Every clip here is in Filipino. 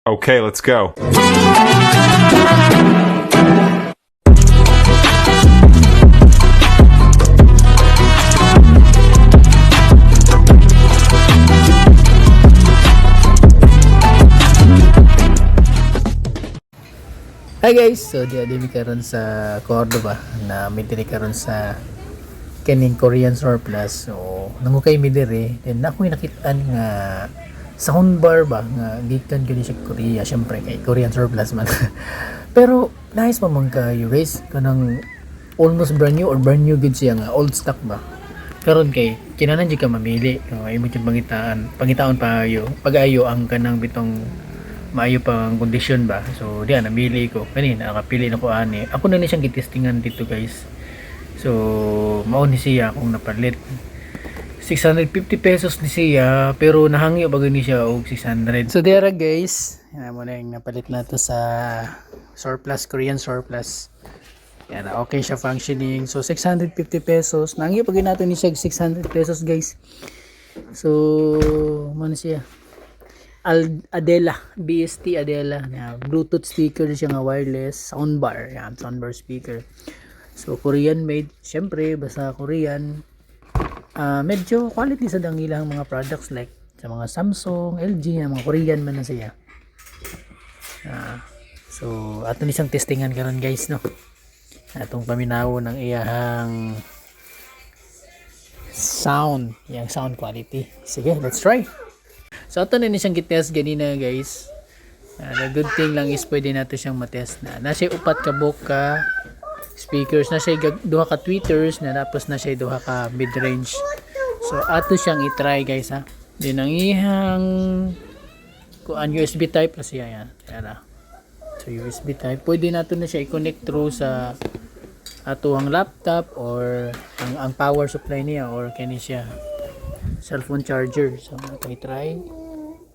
Okay, let's go. Hi guys! So di mi karon sa Cordoba na may diri karon sa kaning Korean surplus. So nangukay mi diri, then ako nakitaan nga soundbar ba nga gikan gyud sa Korea, syempre kay Korean surplus man. Pero nice pa man kayo guys, kanang almost brand new or brand new gud siya nga old stock ba. Karon kay kinahanglan jud ka mamili, imo jud pangitaon pa ayo. Pag-ayo ang kanang bitong maayo pang kondisyon ba. So diyan namili ko kanina, nakapili na ko ani. Ako na ni siyang gitestingan dito guys. So mao ni siya akong napalit. 650 pesos ni siya, pero nahangyo ba gani siya og 600. So there guys, yan mo na yung napalit na to sa surplus, Korean surplus. Yan, okay siya functioning. So 650 pesos. Nahangyo pa gani nato ni siya 600 pesos guys. So man siya Adela, BST Adela. Yan, Bluetooth speaker siya nga wireless, soundbar, yan, soundbar speaker. So Korean made, syempre basta Korean. Medyo quality sa dangilang mga products like sa mga Samsung, LG, mga Korean man na siya. So ato ni siyang testingan karon guys, no. Atong paminawo ng iyang sound, yung sound quality. Sige, let's try. So ito na siyang gitest ganina guys. The good thing lang is pwede natin siyang matest na. Nasa upat ka boka speakers, nasa duha ka tweeters, na tapos nasa duha ka mid-range. So ato siyang i-try guys ha. Din ang ihang kuan USB type kasi yan. Kaya so USB type, pwede nato na siya i-connect through sa ato ang laptop or ang power supply niya or kani siya cellphone charger. So ito i-try.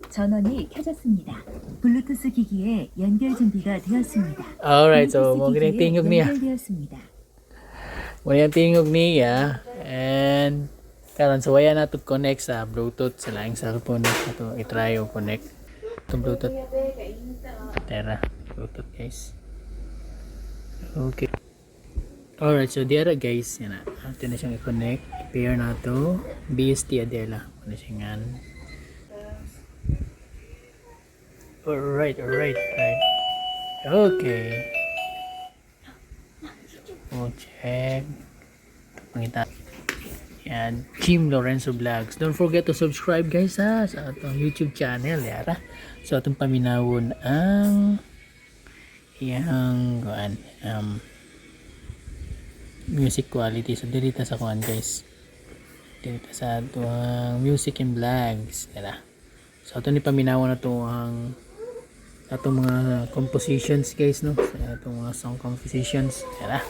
전원이 켜졌습니다. 블루투스 기기에 연결 준비가 되었습니다. Alright, so mo gini tingog niya. 연결되었습니다. Mo yung tingog niya and karon so waya na to connect sa Bluetooth sa laing cellphone nato i-try o connect to Bluetooth. Tara, Bluetooth guys. Okay. Alright, so diara guys, yan na. Ato na siyang i-connect. I-pair na to BST Adela. Ano siya nga. Alright. Okay. So, check. Pangita. Yan. Jim Lorenzo Vlogs. Don't forget to subscribe guys ha sa atong YouTube channel. Yara. So, atong paminawon ang iyang music quality. So, dirita sa kuan guys. Dirita sa atong music and vlogs. Yara. So, ito ni paminawa na ito ang atong mga compositions guys, no? So, itong mga song compositions. Yan.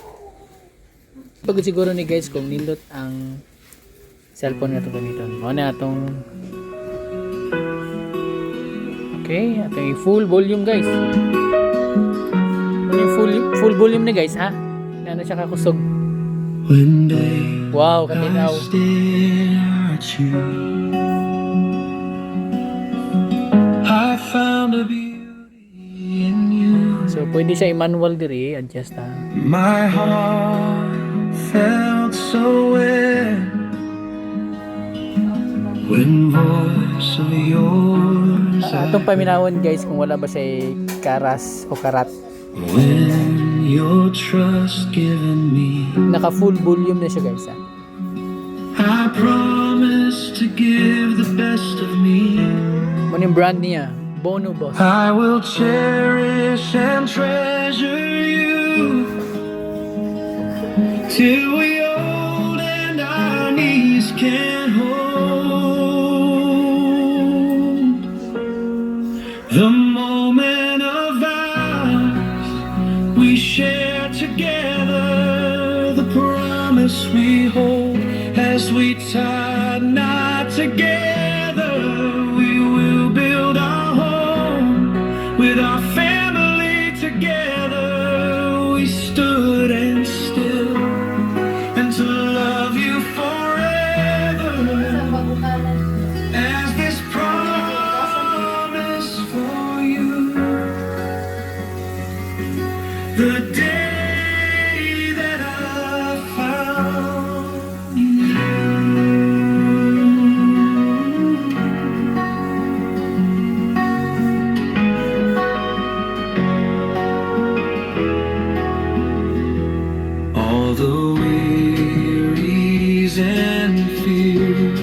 Pagod siguro ni guys kung nindot ang cellphone na ito gamiton. Muna na itong okay, itong full volume guys. Yung full volume ni guys, ha? Ano siya kakusog. Wow, katinaw. So pwede siya i-manual diri, adjust ha. My heart felt so wet when voice of yours Atong paminawon guys kung wala ba siya karas o karat. when your trust given me. Naka full volume na siya guys ha. I promise to give the best of me. Ano yung brand niya? Bono Boss. I will cherish and treasure you till we old and our knees can't hold. The moment of ours we share together, the promise we hold as we tie knot together, we will build our home with our family together. We stood and still, and to love you forever as this promise for you. the day that I found you. All the wearies and fears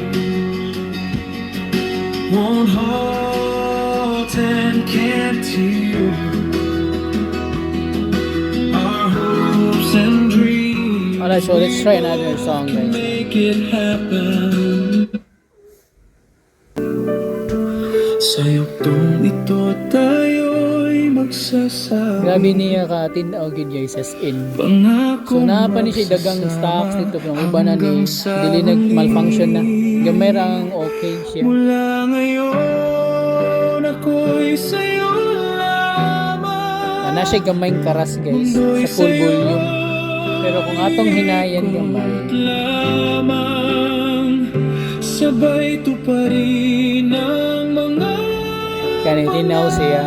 won't halt and can't tear our hopes and dreams. Alright, so let's try another song, guys. Make it happen. Sa yuktong ito tayo'y magsasama. Grabe niya ka tinaw gid guys as in. Pangako So napa ni siya dagang stocks dito pero iba na ni dili nag malfunction na. Gamay ang okay siya. mula ngayon ako'y sa'yo lamang. Ana siya gamayng karas guys sa full volume. Pero kung atong hinayan gamay, Lamang sabay tuparin ang mga kani tinaw siya.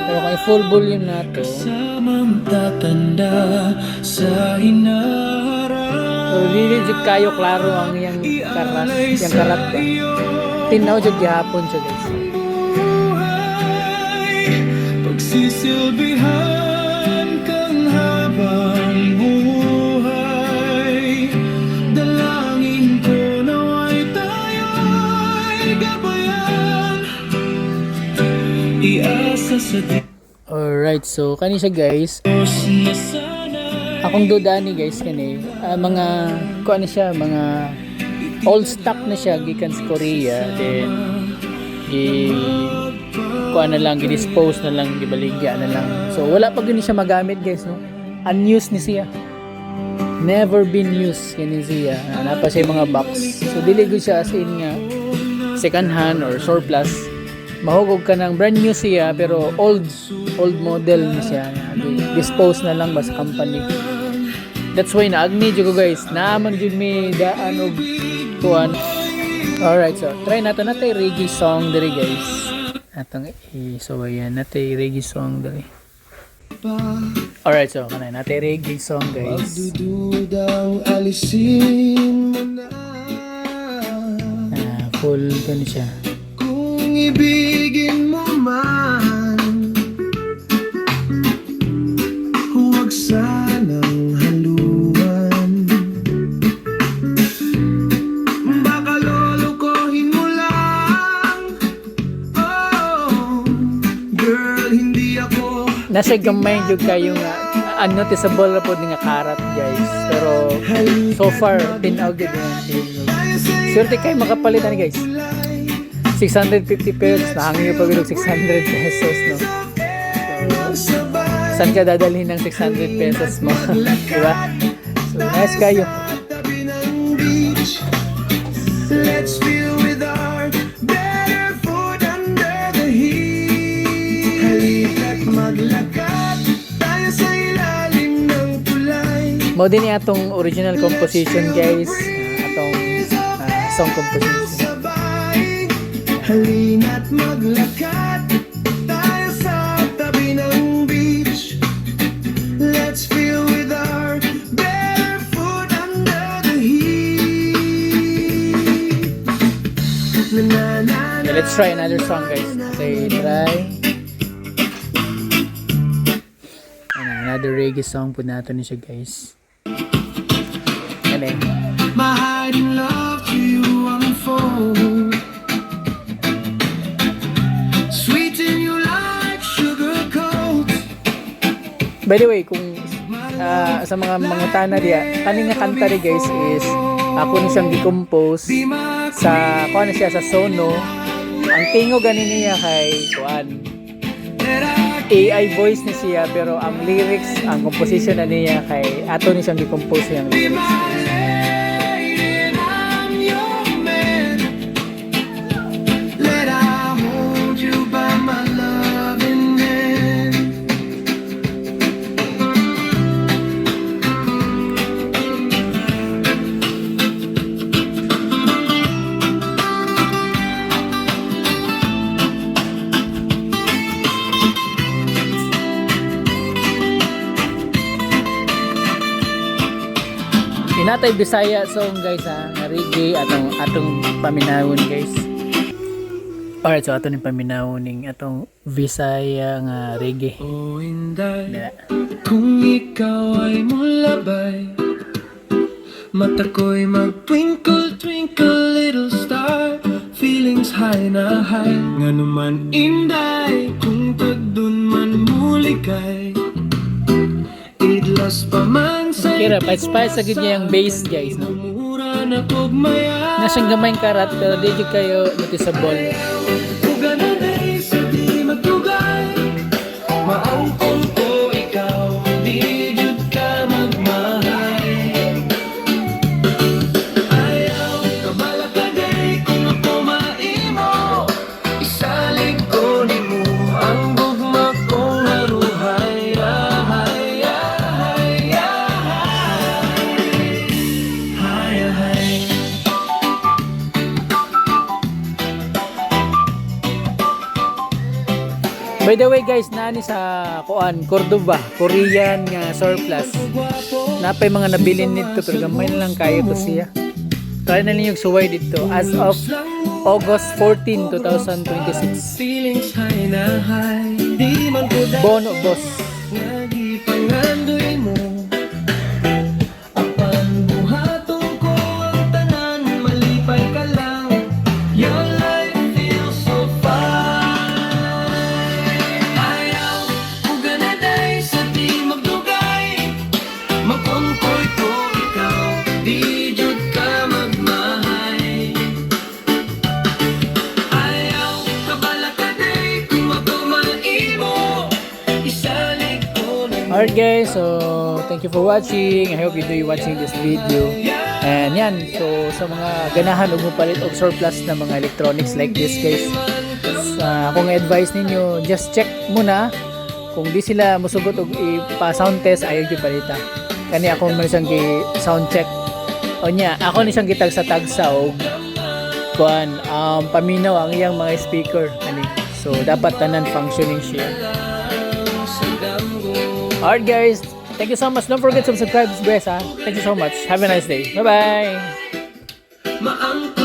Pero kung full volume na to, kasamang tatanda sa hinaharap. so dili jud kayo klaro ang yang karas, yang karat ba. Tinaw jud gihapon siya guys. Pagsisilbihan kang habang buhay. Dalangin ko nawa'y tayo'y gabayan. Iasa sa Alright, so kani siya guys. Diyos na sana'y Akong dudaan ni guys kani mga kuan na siya, mga old stock na siya gikan sa Korea, then kuan na lang, gidispose na lang, gibaligya na lang. So wala pa gani siya magamit guys, no. Unused ni siya. Never been used kani siya. Napa siya mga box. So dili gud siya as in nga second hand or surplus. Mahugog ka ng brand new siya pero old model na siya. Dispose na lang ba sa company. That's why naagni jud ko guys. Naaman jud mi daan og kuan. Alright, so try nato natay reggae song diri guys. Atong so ayan natay reggae song diri. Alright, so kanay natay reggae song guys. Pagdududang alisin mo na. Full kan siya. Kung ibigin mo man, huwag sanang haluan. Baka lolokohin mo lang. Oh, girl, hindi ako Nasa gamay jud kayo nga unnoticeable ra pod nga karat guys. Pero so far tinaw gid yan. Swerte kay makapalitan guys. 650 pesos, nahangyo pa bilog 600 pesos, no? So, saan ka dadalhin ng 600 pesos mo? Diba? So, nice kayo. tabi ng beach. Let's feel with our bare foot under the heat. Halika't maglakad tayo sa ilalim ng tulay. Mo din atong original composition guys. Atong song composition. Sabay, halina't maglakad tayo sa tabi ng beach. Let's feel with our bare foot under the heat. Na, na, na, Okay, let's try another song guys. Okay, try. Another reggae song po natin siya guys. Ano eh? My hiding love to you unfold. Sweeten you like sugar coat. By the way, kung sa mga tana diya, kaning nga kanta ri guys is ako ni siyang gi-compose sa kuan na siya sa Sono. Ang tingo ganin niya kay kuan AI voice ni siya pero ang lyrics, ang composition na niya kay ato ni siyang gi-compose yung lyrics. Inatay Bisaya song guys ha, nga reggae atong paminawon guys. Alright, so ato ning paminawon ning atong Bisaya nga reggae. O Inday, Na. kung ikaw ay mulabay, mata ko'y mag-twinkle, twinkle, little star. Feelings high na high, nga naman Inday, kung tagdun man mulikay, idlas pa man sa Kira, spice sa niya yung bass guys, no? mura na kugmaya. Nasyang gamayng karat pero di jud kayo noticeable. Uga na day sa di magtugay, maangkong ko ikaw, di jud ka magmahay. Ayaw ka balakaday kung ako maimo, isalig ko nimo ang gugma kong haruhay. Ahay, ahay, ahay, ahay. By the way guys, nani sa kuan Cordoba, Korean nga surplus. Napay mga nabilin nito pero gamay na lang kayo to siya. Try na ninyong suway dito as of August 14, 2026. Feelings high na high, di man ko Bono boss. Lagi pangandoy mo, apan buhaton ko ang tanan, malipay ka lang. Your life feels so fine. Ayaw uga na day sa di magdugay, magkongkoy ko ikaw, di jud ka magmahay. Ayaw ka balakaday kung ako maimo, isalig ko na. Alright guys, so thank you for watching. I hope you enjoy watching this video. And yan, so sa mga ganahan ug palit og surplus na mga electronics like this guys, kung advice ninyo, just check muna kung di sila musugot og ipa-sound test ayaw gyud palita. Kani ako man siyang gi-sound check. O nya, ako ni siyang gitagsa-tagsa og kuan paminaw ang iyang mga speaker ani. So dapat tanan functioning siya. Alright guys, thank you so much. Don't forget to subscribe to this guys ha. Thank you so much. Have a nice day. Bye bye. Maangkong